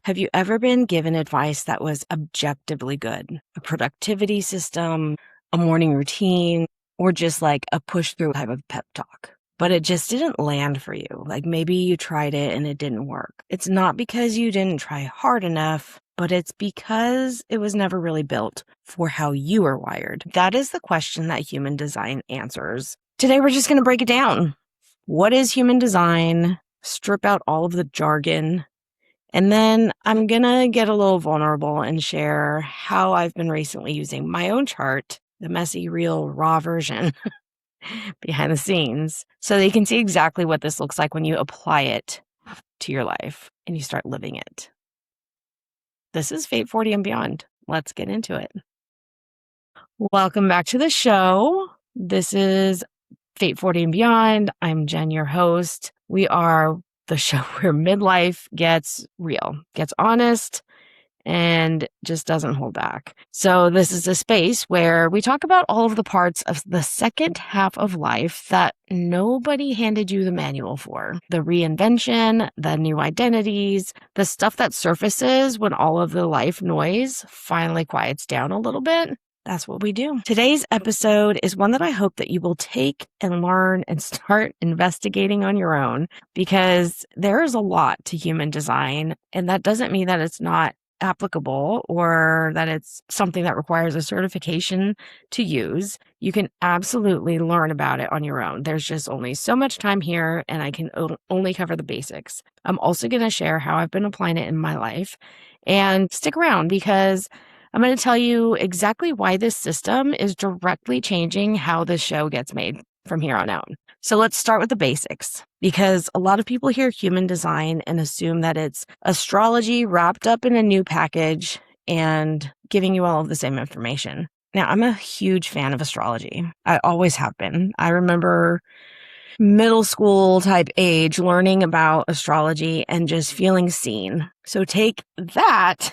Have you ever been given advice that was objectively good? A productivity system, a morning routine, or just like a push through type of pep talk? But it just didn't land for you. Like maybe you tried it and it didn't work. It's not because you didn't try hard enough, but it's because it was never really built for how you are wired. That is the question that human design answers. Today, we're just going to break it down. What is human design? Strip out all of the jargon. And then I'm going to get a little vulnerable and share how I've been recently using my own chart, the messy, real, raw version behind the scenes, so that you can see exactly what this looks like when you apply it to your life and you start living it. This is Fate 40 and Beyond. Let's get into it. Welcome back to the show. This is Fate 40 and Beyond. I'm Jen, your host. We are the show where midlife gets real, gets honest, and just doesn't hold back. So this is a space where we talk about all of the parts of the second half of life that nobody handed you the manual for. The reinvention, the new identities, the stuff that surfaces when all of the life noise finally quiets down a little bit. That's what we do. Today's episode is one that I hope that you will take and learn and start investigating on your own, because there is a lot to human design, and that doesn't mean that it's not applicable or that it's something that requires a certification to use. You can absolutely learn about it on your own. There's just only so much time here, and I can only cover the basics. I'm also going to share how I've been applying it in my life, and stick around because I'm going to tell you exactly why this system is directly changing how this show gets made from here on out. So let's start with the basics, because a lot of people hear human design and assume that it's astrology wrapped up in a new package and giving you all of the same information. Now, I'm a huge fan of astrology. I always have been. I remember middle school type age learning about astrology and just feeling seen. So take that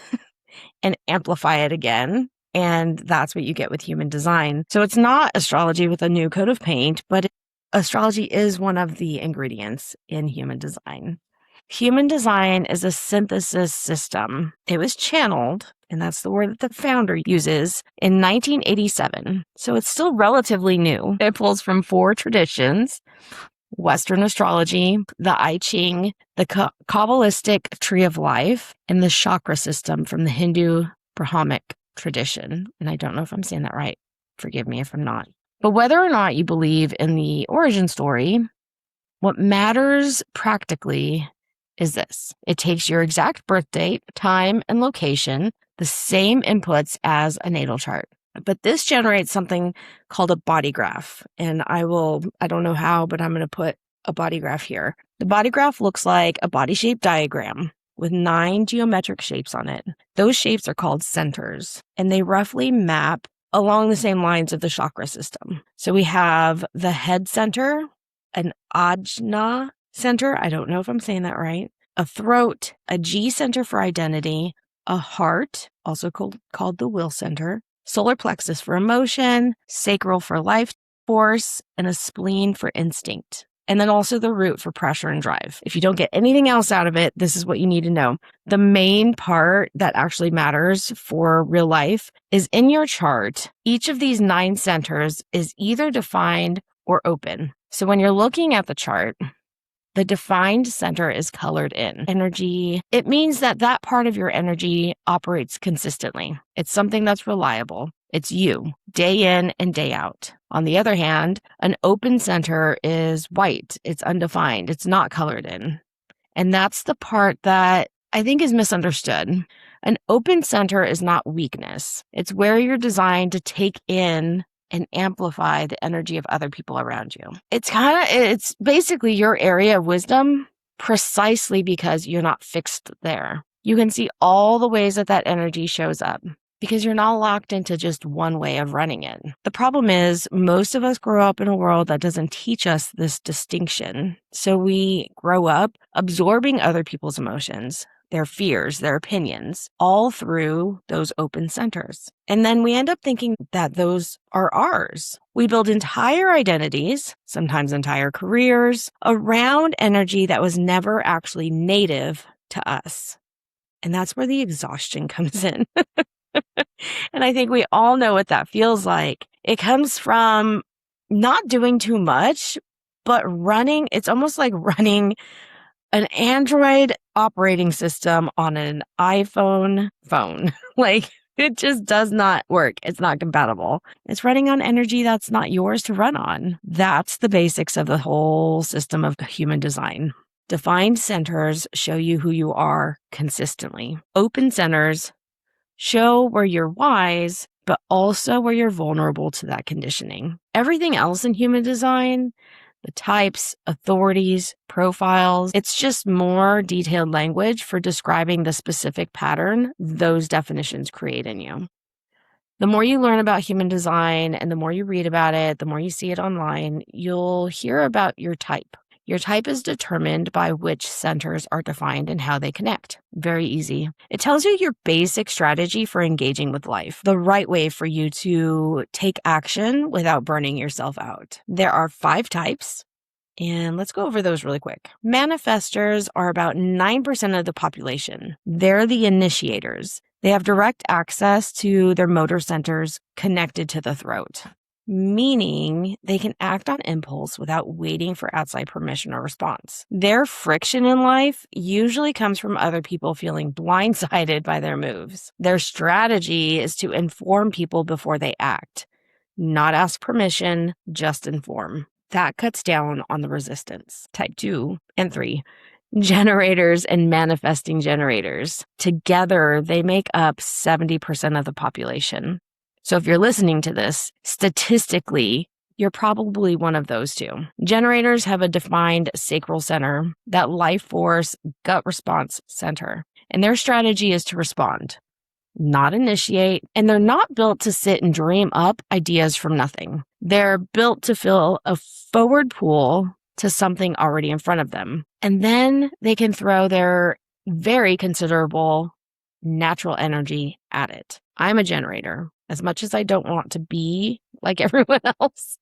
and amplify it again. And that's what you get with human design. So it's not astrology with a new coat of paint, but astrology is one of the ingredients in human design. Human design is a synthesis system. It was channeled, and that's the word that the founder uses, in 1987. So it's still relatively new. It pulls from 4 traditions: Western astrology, the I Ching, the Kabbalistic tree of life, and the chakra system from the Hindu Brahmanic tradition. And I don't know if I'm saying that right. Forgive me if I'm not. But whether or not you believe in the origin story, what matters practically is this. It takes your exact birth date, time, and location, the same inputs as a natal chart. But this generates something called a body graph. And I don't know how, but I'm going to put a body graph here. The body graph looks like a body shape diagram with 9 geometric shapes on it. Those shapes are called centers, and they roughly map along the same lines of the chakra system. So we have the head center, an ajna center. I don't know if I'm saying that right. A throat, a G center for identity, a heart, also called the will center, solar plexus for emotion, sacral for life force, and a spleen for instinct. And then also the root for pressure and drive. If you don't get anything else out of it, this is what you need to know. The main part that actually matters for real life is in your chart. Each of these 9 centers is either defined or open. So when you're looking at the chart, the defined center is colored in. Energy, it means that that part of your energy operates consistently. It's something that's reliable. It's you, day in and day out. On the other hand, an open center is white. It's undefined. It's not colored in. And that's the part that I think is misunderstood. An open center is not weakness. It's where you're designed to take in and amplify the energy of other people around you. It's basically your area of wisdom, precisely because you're not fixed there. You can see all the ways that energy shows up, because you're not locked into just one way of running it. The problem is most of us grow up in a world that doesn't teach us this distinction. So we grow up absorbing other people's emotions, their fears, their opinions, all through those open centers. And then we end up thinking that those are ours. We build entire identities, sometimes entire careers, around energy that was never actually native to us. And that's where the exhaustion comes in. And I think we all know what that feels like. It comes from not doing too much, but it's almost like running an Android operating system on an iPhone phone. Like, it just does not work. It's not compatible. It's running on energy that's not yours to run on. That's the basics of the whole system of human design. Defined centers show you who you are consistently. Open centers show where you're wise, but also where you're vulnerable to that conditioning. Everything else in human design, the types, authorities, profiles, it's just more detailed language for describing the specific pattern those definitions create in you. The more you learn about human design and the more you read about it, the more you see it online, you'll hear about your type. Your type is determined by which centers are defined and how they connect. Very easy. It tells you your basic strategy for engaging with life, the right way for you to take action without burning yourself out. There are 5 types, and let's go over those really quick. Manifestors are about 9% of the population. They're the initiators. They have direct access to their motor centers connected to the throat, meaning they can act on impulse without waiting for outside permission or response. Their friction in life usually comes from other people feeling blindsided by their moves. Their strategy is to inform people before they act, not ask permission, just inform. That cuts down on the resistance. Type 2 and 3. Generators and manifesting generators. Together, they make up 70% of the population. So if you're listening to this, statistically, you're probably one of those 2. Generators have a defined sacral center, that life force gut response center, and their strategy is to respond, not initiate, and they're not built to sit and dream up ideas from nothing. They're built to feel a forward pull to something already in front of them, and then they can throw their very considerable natural energy at it. I'm a generator. As much as I don't want to be like everyone else,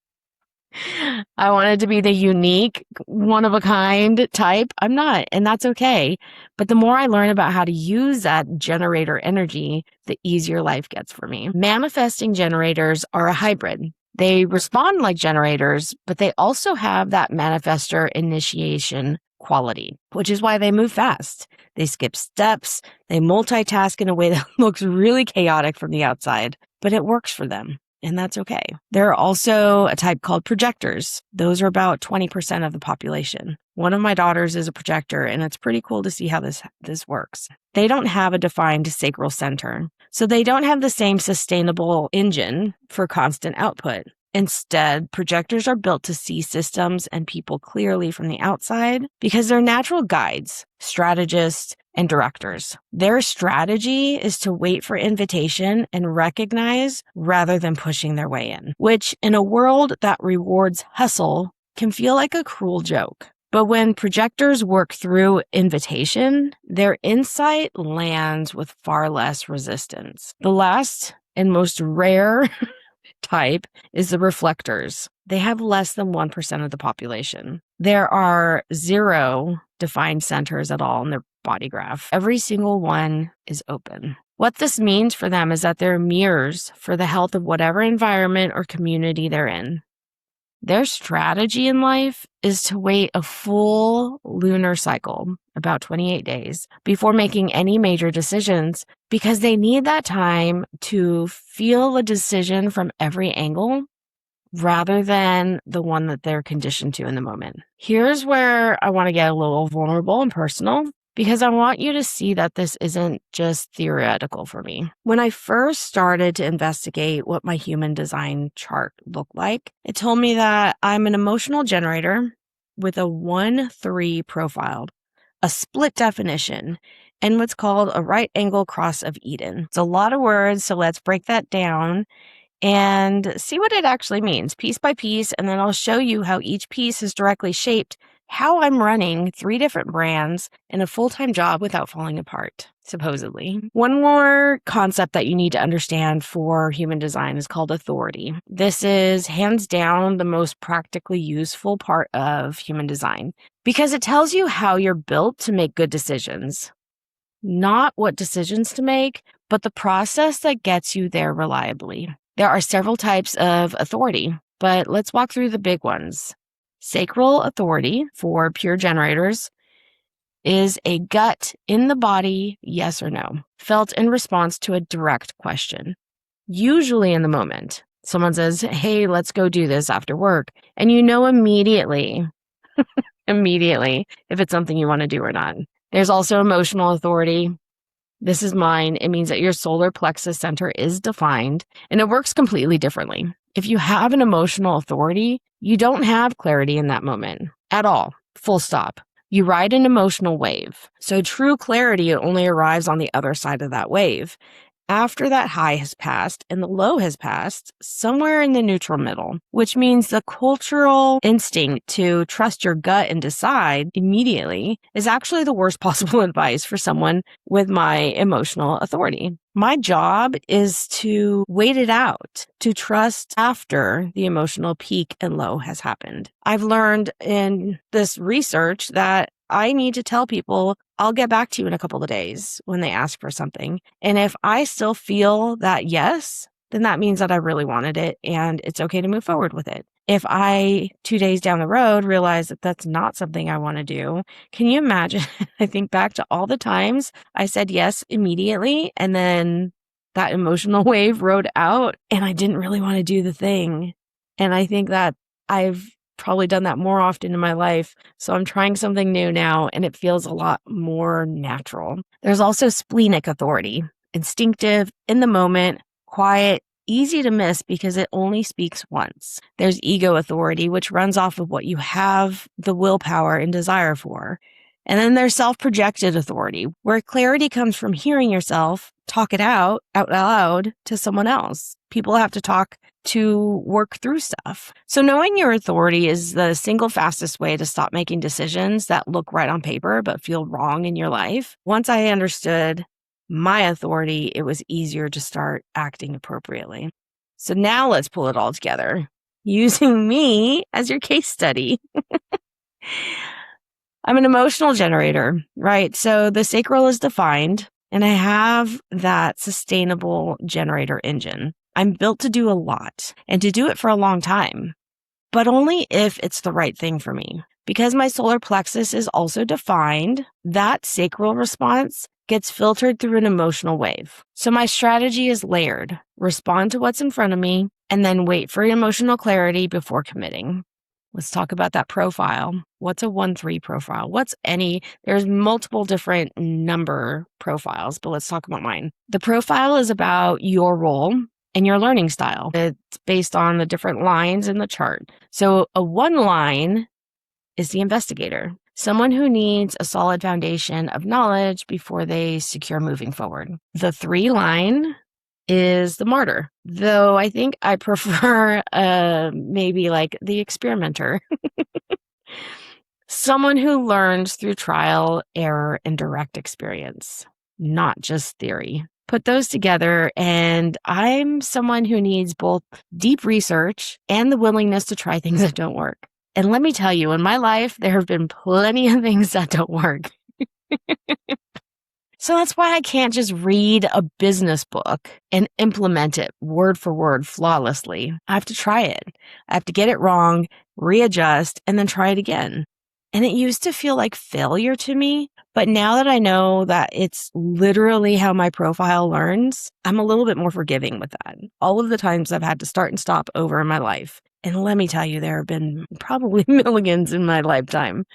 I wanted to be the unique, one-of-a-kind type. I'm not, and that's okay. But the more I learn about how to use that generator energy, the easier life gets for me. Manifesting generators are a hybrid. They respond like generators, but they also have that manifestor initiation quality, which is why they move fast. They skip steps. They multitask in a way that looks really chaotic from the outside, but it works for them, and that's okay. There are also a type called projectors. Those are about 20% of the population. One of my daughters is a projector, and it's pretty cool to see how this works. They don't have a defined sacral center, so they don't have the same sustainable engine for constant output. Instead, projectors are built to see systems and people clearly from the outside because they're natural guides, strategists, and directors. Their strategy is to wait for invitation and recognize rather than pushing their way in, which in a world that rewards hustle can feel like a cruel joke. But when projectors work through invitation, their insight lands with far less resistance. The last and most rare type is the reflectors. They have less than 1% of the population. There are 0 defined centers at all in their body graph. Every single one is open. What this means for them is that they're mirrors for the health of whatever environment or community they're in. Their strategy in life is to wait a full lunar cycle, about 28 days, before making any major decisions because they need that time to feel a decision from every angle rather than the one that they're conditioned to in the moment. Here's where I want to get a little vulnerable and personal because I want you to see that this isn't just theoretical for me. When I first started to investigate what my human design chart looked like, it told me that I'm an emotional generator with a 1-3 profile, a split definition, and what's called a right angle cross of Eden. It's a lot of words, so let's break that down and see what it actually means piece by piece, and then I'll show you how each piece is directly shaped how I'm running 3 different brands and a full-time job without falling apart, supposedly. One more concept that you need to understand for human design is called authority. This is hands down the most practically useful part of human design because it tells you how you're built to make good decisions. not what decisions to make, but the process that gets you there reliably. There are several types of authority, but let's walk through the big ones. Sacral authority for pure generators is a gut in the body, yes or no, felt in response to a direct question, usually in the moment. Someone says, hey, let's go do this after work. And you know immediately if it's something you want to do or not. There's also emotional authority. This is mine. It means that your solar plexus center is defined and it works completely differently. If you have an emotional authority, you don't have clarity in that moment at all, full stop. You ride an emotional wave. So true clarity only arrives on the other side of that wave. After that high has passed and the low has passed, somewhere in the neutral middle, which means the cultural instinct to trust your gut and decide immediately is actually the worst possible advice for someone with my emotional authority. My job is to wait it out, to trust after the emotional peak and low has happened. I've learned in this research that I need to tell people, I'll get back to you in a couple of days when they ask for something. And if I still feel that yes, then that means that I really wanted it and it's okay to move forward with it. If I, 2 days down the road, realize that that's not something I want to do, can you imagine? I think back to all the times I said yes immediately and then that emotional wave rode out and I didn't really want to do the thing. And I think that I've probably done that more often in my life. So I'm trying something new now and it feels a lot more natural. There's also splenic authority, instinctive, in the moment, quiet, easy to miss because it only speaks once. There's ego authority, which runs off of what you have the willpower and desire for. And then there's self-projected authority, where clarity comes from hearing yourself talk it out loud to someone else. People have to talk to work through stuff. So knowing your authority is the single fastest way to stop making decisions that look right on paper but feel wrong in your life. Once I understood my authority, it was easier to start acting appropriately. So now let's pull it all together using me as your case study. I'm an emotional generator, right? So the sacral is defined and I have that sustainable generator engine. I'm built to do a lot and to do it for a long time, but only if it's the right thing for me. Because my solar plexus is also defined, that sacral response gets filtered through an emotional wave. So my strategy is layered. Respond to what's in front of me and then wait for emotional clarity before committing. Let's talk about that profile. What's a 1-3 profile? There's multiple different number profiles, but let's talk about mine. The profile is about your role and your learning style. It's based on the different lines in the chart. So a 1 line is the investigator, someone who needs a solid foundation of knowledge before they secure moving forward. The 3 line is the martyr, though I think I prefer maybe like the experimenter. Someone who learns through trial, error, and direct experience, not just theory. Put those together, and I'm someone who needs both deep research and the willingness to try things that don't work. And let me tell you, in my life, there have been plenty of things that don't work. So that's why I can't just read a business book and implement it word for word flawlessly. I have to try it. I have to get it wrong, readjust, and then try it again. And it used to feel like failure to me. But now that I know that it's literally how my profile learns, I'm a little bit more forgiving with that. All of the times I've had to start and stop over in my life. And let me tell you, there have been probably millions in my lifetime.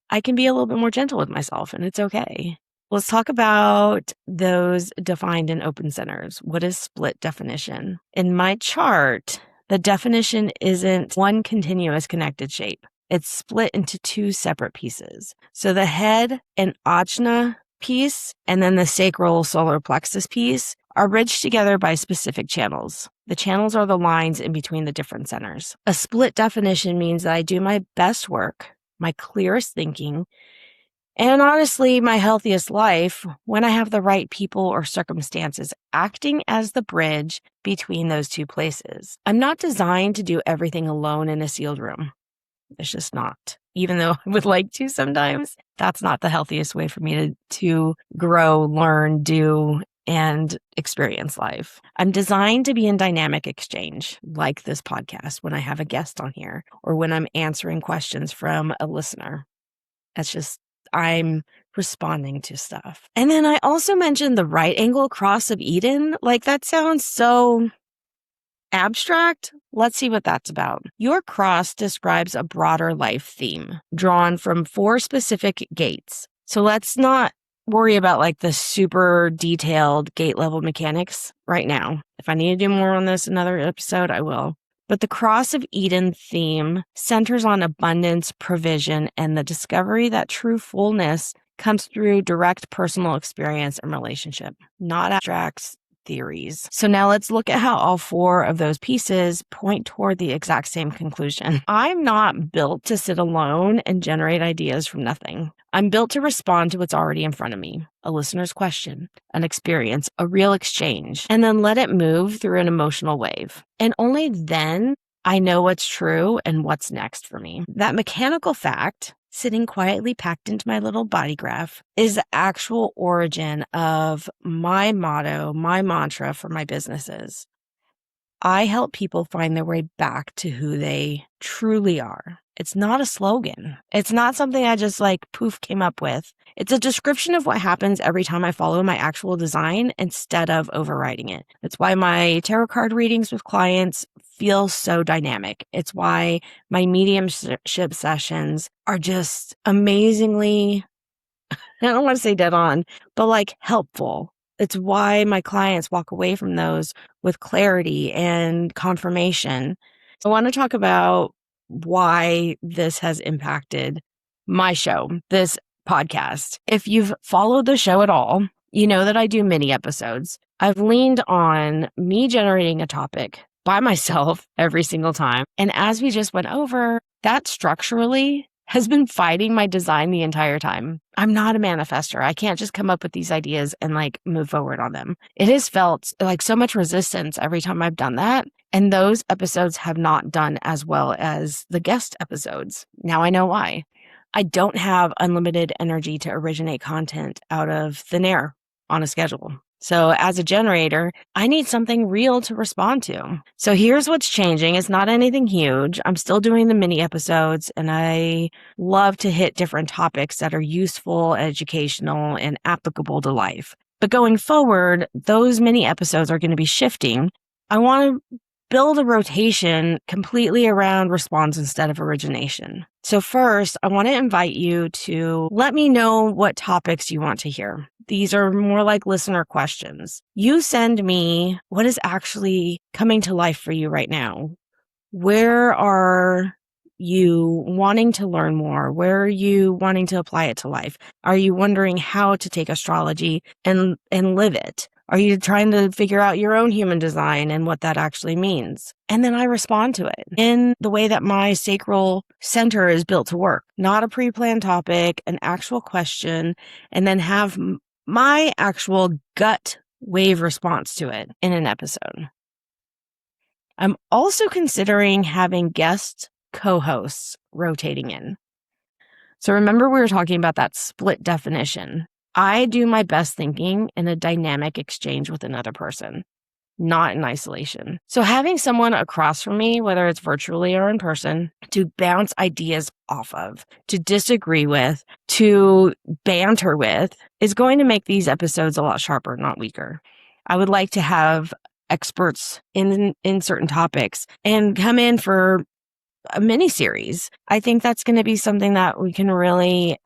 I can be a little bit more gentle with myself, and it's okay. Let's talk about those defined in open centers. What is split definition? In my chart, the definition isn't one continuous connected shape. It's split into 2 separate pieces. So the head and ajna piece and then the sacral solar plexus piece are bridged together by specific channels. The channels are the lines in between the different centers. A split definition means that I do my best work, my clearest thinking, and honestly, my healthiest life when I have the right people or circumstances acting as the bridge between those 2 places. I'm not designed to do everything alone in a sealed room. It's just not, even though I would like to sometimes. That's not the healthiest way for me to grow, learn, do, and experience life. I'm designed to be in dynamic exchange, like this podcast, when I have a guest on here or when I'm answering questions from a listener. That's just, I'm responding to stuff. And then I also mentioned the right angle cross of Eden. Like, that sounds so abstract. Let's see what that's about. Your cross describes a broader life theme drawn from 4 specific gates. So let's not worry about like the super detailed gate level mechanics right now. If I need to do more on this another episode, I will. But the Cross of Eden theme centers on abundance, provision, and the discovery that true fullness comes through direct personal experience and relationship, not abstract theories. So now let's look at how all 4 of those pieces point toward the exact same conclusion. I'm not built to sit alone and generate ideas from nothing. I'm built to respond to what's already in front of me, a listener's question, an experience, a real exchange, and then let it move through an emotional wave. And only then I know what's true and what's next for me. That mechanical fact, sitting quietly packed into my little body graph, is the actual origin of my motto, my mantra for my businesses. I help people find their way back to who they truly are. It's not a slogan. It's not something I just like poof came up with. It's a description of what happens every time I follow my actual design instead of overriding it. That's why my tarot card readings with clients feel so dynamic. It's why my mediumship sessions are just amazingly, I don't want to say dead on, but like helpful. It's why my clients walk away from those with clarity and confirmation. I want to talk about why this has impacted my show, this podcast. If you've followed the show at all, you know that I do mini episodes. I've leaned on me generating a topic by myself every single time. And as we just went over, that structurally has been fighting my design the entire time. I'm not a manifester. I can't just come up with these ideas and like move forward on them. It has felt like so much resistance every time I've done that. And those episodes have not done as well as the guest episodes. Now I know why. I don't have unlimited energy to originate content out of thin air on a schedule. So as a generator, I need something real to respond to. So here's what's changing. It's not anything huge. I'm still doing the mini episodes, and I love to hit different topics that are useful, educational, and applicable to life. But going forward, those mini episodes are going to be shifting. I want to build a rotation completely around response instead of origination. So first, I want to invite you to let me know what topics you want to hear. These are more like listener questions. You send me what is actually coming to life for you right now. Where are you wanting to learn more? Where are you wanting to apply it to life? Are you wondering how to take astrology and live it? Are you trying to figure out your own human design and what that actually means? And then I respond to it in the way that my sacral center is built to work. Not a pre-planned topic, an actual question, and then have my actual gut wave response to it in an episode. I'm also considering having guest co-hosts rotating in. So remember we were talking about that split definition. I do my best thinking in a dynamic exchange with another person, not in isolation. So having someone across from me, whether it's virtually or in person, to bounce ideas off of, to disagree with, to banter with, is going to make these episodes a lot sharper, not weaker. I would like to have experts in certain topics and come in for a mini series. I think that's going to be something that we can really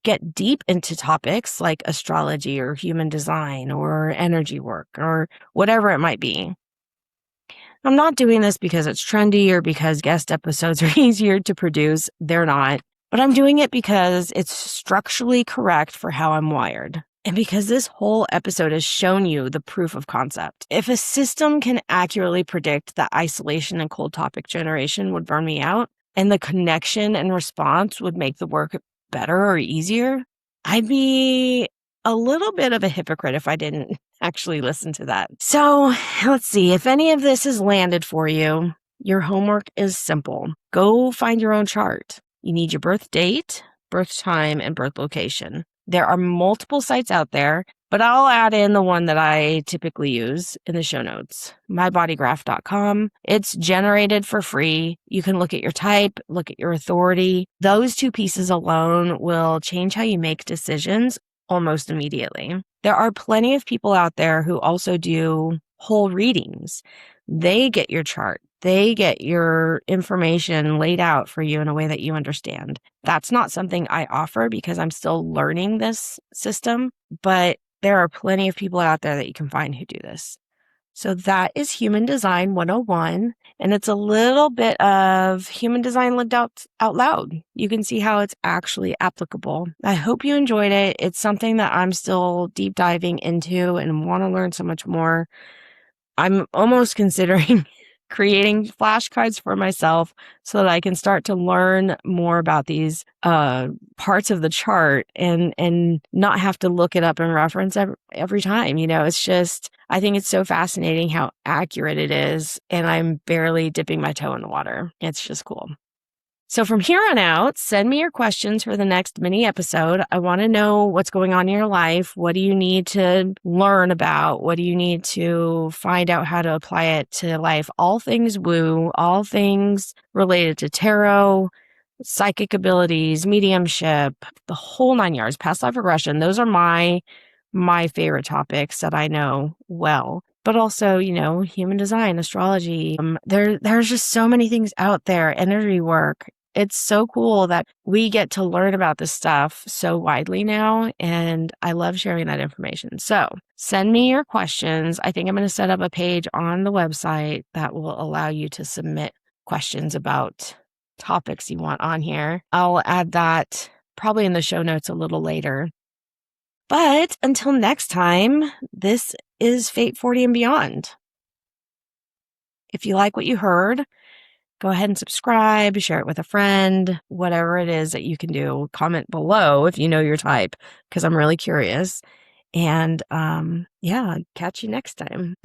get deep into topics like astrology or human design or energy work or whatever it might be. I'm not doing this because it's trendy or because guest episodes are easier to produce. They're not. But I'm doing it because it's structurally correct for how I'm wired. And because this whole episode has shown you the proof of concept. If a system can accurately predict that isolation and cold topic generation would burn me out, and the connection and response would make the work better or easier, I'd be a little bit of a hypocrite if I didn't actually listen to that. So let's see. If any of this has landed for you, your homework is simple. Go find your own chart. You need your birth date, birth time, and birth location. There are multiple sites out there, but I'll add in the one that I typically use in the show notes, mybodygraph.com. It's generated for free. You can look at your type, look at your authority. Those two pieces alone will change how you make decisions almost immediately. There are plenty of people out there who also do whole readings. They get your chart. They get your information laid out for you in a way that you understand. That's not something I offer because I'm still learning this system, but there are plenty of people out there that you can find who do this. So that is Human Design 101, and it's a little bit of human design lived out loud. You can see how it's actually applicable. I hope you enjoyed it. It's something that I'm still deep diving into and want to learn so much more. I'm almost considering creating flashcards for myself so that I can start to learn more about these parts of the chart and not have to look it up and reference every time. It's just, I think it's so fascinating how accurate it is, and I'm barely dipping my toe in the water. It's just cool. So from here on out, send me your questions for the next mini episode. I want to know what's going on in your life. What do you need to learn about? What do you need to find out how to apply it to life? All things woo, all things related to tarot, psychic abilities, mediumship, the whole 9 yards, past life regression. Those are my favorite topics that I know well. But also, human design, astrology. There's just so many things out there, energy work. It's so cool that we get to learn about this stuff so widely now, and I love sharing that information. So send me your questions. I think I'm going to set up a page on the website that will allow you to submit questions about topics you want on here. I'll add that probably in the show notes a little later. But until next time, this is Fate 40 and Beyond. If you like what you heard, go ahead and subscribe, share it with a friend, whatever it is that you can do. Comment below if you know your type, because I'm really curious. And catch you next time.